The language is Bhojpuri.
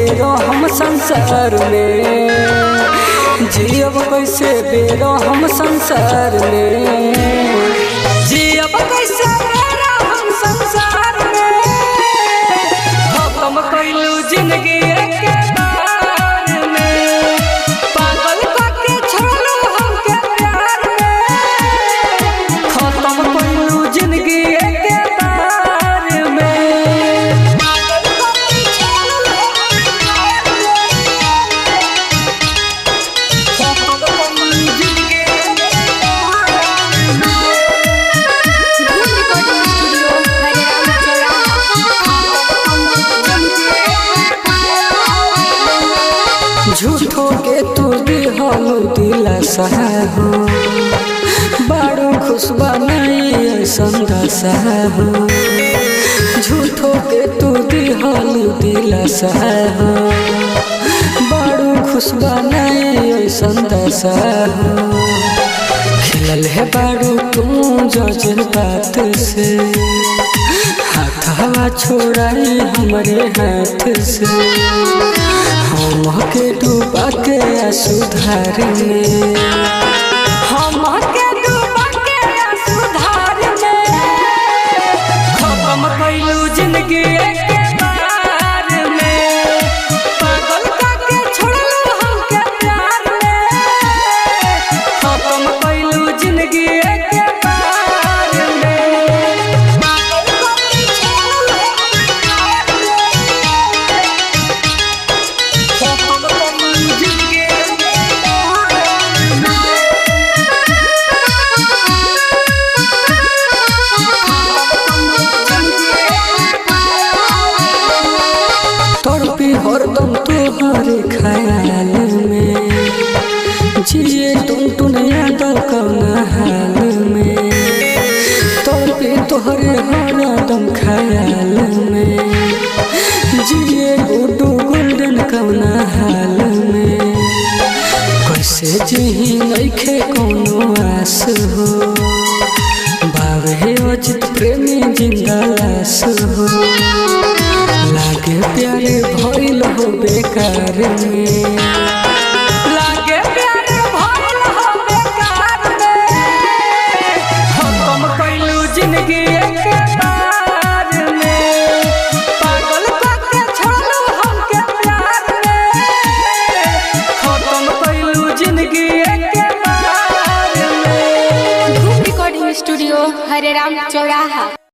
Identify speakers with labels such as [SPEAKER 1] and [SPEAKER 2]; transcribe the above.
[SPEAKER 1] बेरो हम संसार में, जियब कैसे बेरो हम संसार में, जियब कैसे बेरो हम संसार में। खत्म कैलू जिंदगी के बार में, पागल करके छोड़लू हमके प्यार में। खत्म कैलू जिंदगी के बार में, पागल करके छोड़लू झूठो के तू दिहलू दिलासा हो, बड़ो खुशबा नहीं संदसा हो। झूठो के तू दिहलू दिलासा हो, बड़ो खुशबा नहीं संदसा हो। खिलल है बड़ो तू जज्बात से, हाथ हवा छोड़ाई हमारे हाथ से। हम के डूबा के सुधार में, हम के डूबा के सुधार में। खत्म कैलू जिंदगी के बार में, पागल करके छोड़लू हमके प्यार में। खत्म कैलू जिंदगी के बार में, पागल करके छोड़लू प्यार हरदम तोहरे ख्याल में, जिए टुन यादव कौना हाल में। तोरे तोहरे हरदम ख्याल में, जिए गुड्डू गोल्डन कौना हाल में। कैसे जिही नइखे कोनो आस हो, बावे अजित प्रेमी जिंदा लाश हो। लागे प्यारे भइल हो बेकार में।